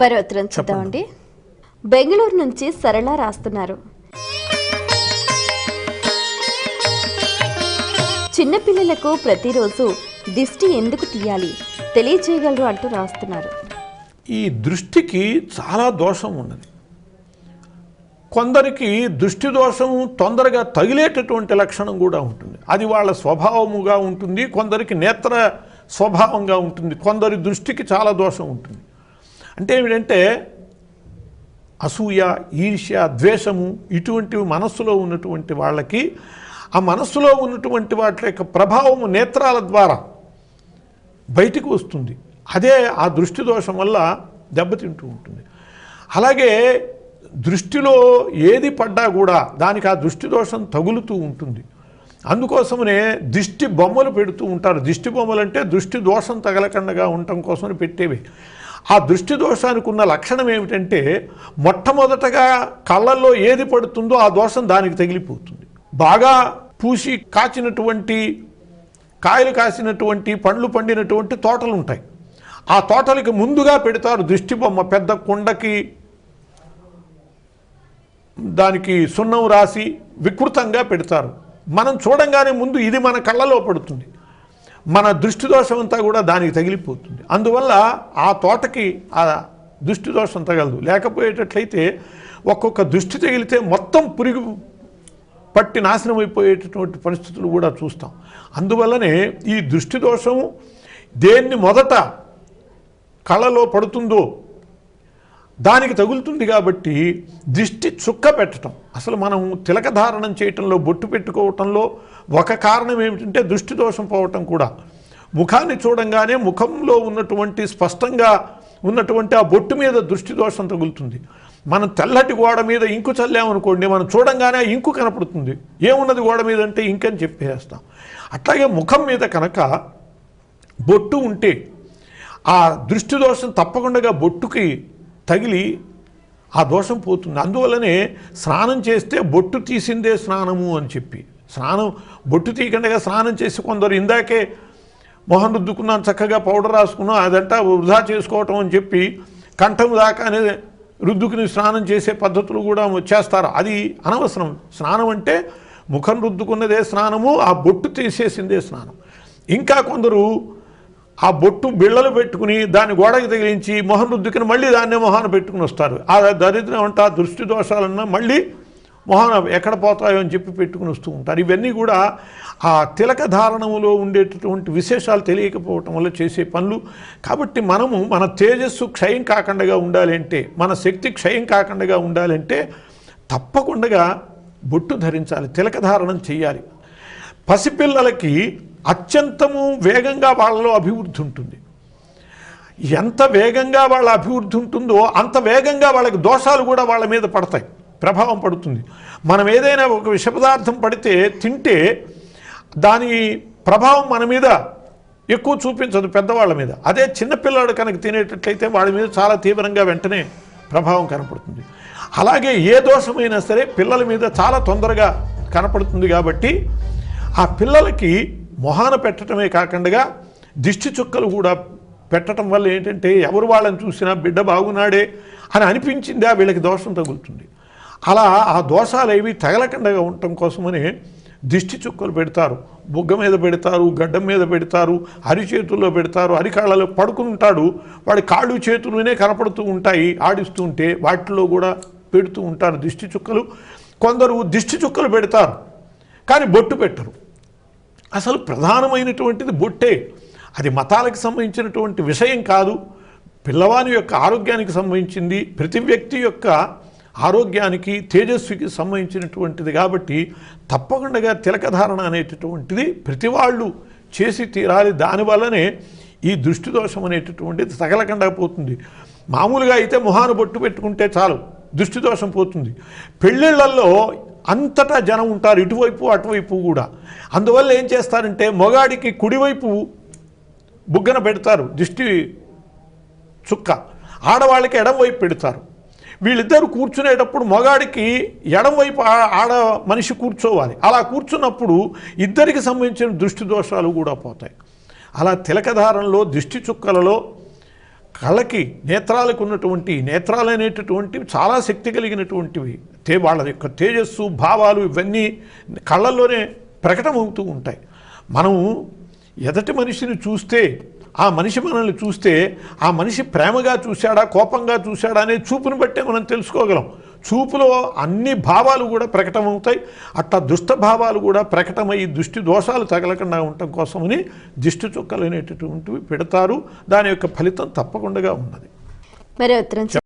పర్వత్రం చూద్దామండి. బెంగళూరు నుంచి సరళ రాస్తున్నారు. చిన్నపిల్లలకు ప్రతిరోజు దిష్టి ఎందుకు తీయాలి తెలియజేయగలరు అంటూ రాస్తున్నారు. ఈ దృష్టికి చాలా దోషం ఉన్నది. కొందరికి దృష్టి దోషం తొందరగా తగిలేటటువంటి లక్షణం కూడా ఉంటుంది. అది వాళ్ళ స్వభావముగా ఉంటుంది. కొందరికి నేత్ర స్వభావంగా ఉంటుంది. కొందరి దృష్టికి చాలా దోషం ఉంటుంది. అంటే ఏమిటంటే అసూయ, ఈర్ష్య, ద్వేషము ఇటువంటివి మనస్సులో ఉన్నటువంటి వాళ్ళకి ఆ మనస్సులో ఉన్నటువంటి వాటి యొక్క ప్రభావము నేత్రాల ద్వారా బయటికి వస్తుంది. అదే ఆ దృష్టి దోషం వల్ల దెబ్బతింటూ ఉంటుంది. అలాగే దృష్టిలో ఏది పడ్డా కూడా దానికి ఆ దృష్టి దోషం తగులుతూ ఉంటుంది. అందుకోసమనే దిష్టి బొమ్మలు పెడుతూ ఉంటారు. దిష్టి బొమ్మలు అంటే దృష్టి దోషం తగలకుండా ఉండటం కోసమని పెట్టేవి. ఆ దృష్టి దోషానికి ఉన్న లక్షణం ఏమిటంటే మొట్టమొదటగా కళ్ళల్లో ఏది పడుతుందో ఆ దోషం దానికి తగిలిపోతుంది. బాగా పూసి కాచినటువంటి కాయలు కాసినటువంటి పండ్లు పండినటువంటి తోటలు ఉంటాయి. ఆ తోటలకి ముందుగా పెడతారు దిష్టి బొమ్మ. పెద్ద కుండకి దానికి సున్నం రాసి వికృతంగా పెడతారు. మనం చూడంగానే ముందు ఇది మన కళ్ళలో పడుతుంది. మన దృష్టి దోషం అంతా కూడా దానికి తగిలిపోతుంది. అందువల్ల ఆ తోటకి ఆ దృష్టి దోషం తగలదు. లేకపోయేటట్లయితే ఒక్కొక్క దృష్టి తగిలితే మొత్తం పురుగు పట్టి నాశనం అయిపోయేటటువంటి పరిస్థితులు కూడా చూస్తాం. అందువల్లనే ఈ దృష్టి దోషం దేన్ని మొదట కళ్ళలో పడుతుందో దానికి తగులుతుంది. కాబట్టి దిష్టి చుక్క పెట్టడం, అసలు మనం తిలక ధారణం చేయటంలో, బొట్టు పెట్టుకోవటంలో ఒక కారణం ఏమిటంటే దృష్టి దోషం పోవటం కూడా. ముఖాన్ని చూడంగానే ముఖంలో ఉన్నటువంటి స్పష్టంగా ఉన్నటువంటి ఆ బొట్టు మీద దృష్టి దోషం తగులుతుంది. మనం తెల్లటి గోడ మీద ఇంకు చల్లామనుకోండి, మనం చూడంగానే ఇంకు కనపడుతుంది. ఏమున్నది గోడ మీద అంటే ఇంకని చెప్పేస్తాం. అట్లాగే ముఖం మీద కనుక బొట్టు ఉంటే ఆ దృష్టి దోషం తప్పకుండా బొట్టుకి తగిలి ఆ దోషం పోతుంది. అందువల్లనే స్నానం చేస్తే బొట్టు తీసిందే స్నానము అని చెప్పి, బొట్టు తీయకుండా స్నానం చేసి కొందరు ఇందాకే మొహం రుద్దుకున్నాను, చక్కగా పౌడర్ రాసుకున్నాం, అదంతా వృధా చేసుకోవటం అని చెప్పి కంఠం దాకానే రుద్దుకుని స్నానం చేసే పద్ధతులు కూడా చేస్తారు. అది అనవసరం. స్నానం అంటే ముఖం రుద్దుకున్నదే స్నానము, ఆ బొట్టు తీసేసిందే స్నానం. ఇంకా కొందరు ఆ బొట్టు బిళ్ళలు పెట్టుకుని దాన్ని గోడకి తగిలించి మొహం రుద్దుకుని మళ్ళీ దాన్నే మొహాన పెట్టుకుని వస్తారు. ఆ దరిద్రం అంటే ఆ దృష్టి దోషాలన్నా మళ్ళీ మొహాన ఎక్కడ పోతాయో అని చెప్పి పెట్టుకుని వస్తూ ఉంటారు. ఇవన్నీ కూడా ఆ తిలక ధారణములో ఉండేటటువంటి విశేషాలు తెలియకపోవటం వల్ల చేసే పనులు. కాబట్టి మనము మన తేజస్సు క్షయం కాకుండా ఉండాలి అంటే, మన శక్తి క్షయం కాకుండా ఉండాలంటే తప్పకుండా బొట్టు ధరించాలి, తిలక ధారణం చేయాలి. పసిపిల్లలకి అత్యంతము వేగంగా వాళ్ళలో అభివృద్ధి ఉంటుంది. ఎంత వేగంగా వాళ్ళ అభివృద్ధి ఉంటుందో అంత వేగంగా వాళ్ళకి దోషాలు కూడా వాళ్ళ మీద పడతాయి, ప్రభావం పడుతుంది. మనం ఏదైనా ఒక విష పదార్థం పడితే తింటే దాని ప్రభావం మన మీద ఎక్కువ చూపించదు, పెద్దవాళ్ళ మీద. అదే చిన్నపిల్లాడు కనుక తినేటట్లయితే వాళ్ళ మీద చాలా తీవ్రంగా వెంటనే ప్రభావం కనపడుతుంది. అలాగే ఏ దోషమైనా సరే పిల్లల మీద చాలా తొందరగా కనపడుతుంది. కాబట్టి ఆ పిల్లలకి మొహాన పెట్టడమే కాకుండా దిష్టి చుక్కలు కూడా పెట్టడం వల్ల ఏంటంటే ఎవరు వాళ్ళని చూసినా బిడ్డ బాగున్నాడే అని అనిపించిందే వీళ్ళకి దోషం తగులుతుంది. అలా ఆ దోషాలు ఏవి తగలకుండా ఉండటం కోసమని దిష్టి చుక్కలు పెడతారు. బుగ్గ మీద పెడతారు, గడ్డం మీద పెడతారు, అరిచేతుల్లో పెడతారు. అరికాళ్ళలో పడుకుని ఉంటాడు, వాడి కాళ్ళు చేతులునే కనపడుతూ ఉంటాయి ఆడిస్తూ ఉంటే, వాటిలో కూడా పెడుతూ ఉంటారు దిష్టి చుక్కలు. కొందరు దిష్టి చుక్కలు పెడతారు కానీ బొట్టు పెట్టరు. అసలు ప్రధానమైనటువంటిది బొట్టే. అది మతాలకు సంబంధించినటువంటి విషయం కాదు, పిల్లవాని యొక్క ఆరోగ్యానికి సంబంధించింది, ప్రతి వ్యక్తి యొక్క ఆరోగ్యానికి తేజస్సుకి సంబంధించినటువంటిది. కాబట్టి తప్పకుండా తిలకధారణ అనేటటువంటిది ప్రతి వాళ్ళు చేసి తీరాలి. దానివల్లనే ఈ దృష్టి దోషం అనేటటువంటిది తగలకుండా పోతుంది. మామూలుగా అయితే మొహాన బొట్టు పెట్టుకుంటే చాలు, దృష్టి దోషం పోతుంది. పెళ్ళిళ్ళల్లో అంతటా జనం ఉంటారు, ఇటువైపు అటువైపు కూడా. అందువల్ల ఏం చేస్తారంటే మొగాడికి కుడివైపు బుగ్గన పెడతారు దిష్టి చుక్క, ఆడవాళ్ళకి ఎడమవైపు పెడతారు. వీళ్ళిద్దరు కూర్చునేటప్పుడు మొగాడికి ఎడమవైపు ఆడ మనిషి కూర్చోవాలి. అలా కూర్చున్నప్పుడు ఇద్దరికి సంబంధించిన దృష్టి దోషాలు కూడా పోతాయి. అలా తిలకధారంలో దిష్టి చుక్కలలో కళ్ళకి నేత్రాలకు ఉన్నటువంటి నేత్రాలు అనేటటువంటివి చాలా శక్తి కలిగినటువంటివి. వాళ్ళ యొక్క తేజస్సు భావాలు ఇవన్నీ కళ్ళల్లోనే ప్రకటమవుతూ ఉంటాయి. మనము ఎదటి మనిషిని చూస్తే, ఆ మనిషి మనల్ని చూస్తే ఆ మనిషి ప్రేమగా చూశాడా కోపంగా చూశాడా అనే చూపును బట్టే మనం తెలుసుకోగలం. చూపులో అన్ని భావాలు కూడా ప్రకటమవుతాయి. అట్లా దుష్ట భావాలు కూడా ప్రకటమై దృష్టి దోషాలు తగలకుండా ఉండటం కోసమని దిష్టి చుక్కలు అనేటటువంటివి పెడతారు. దాని యొక్క ఫలితం తప్పకుండా ఉన్నది. మరి ఉత్తరం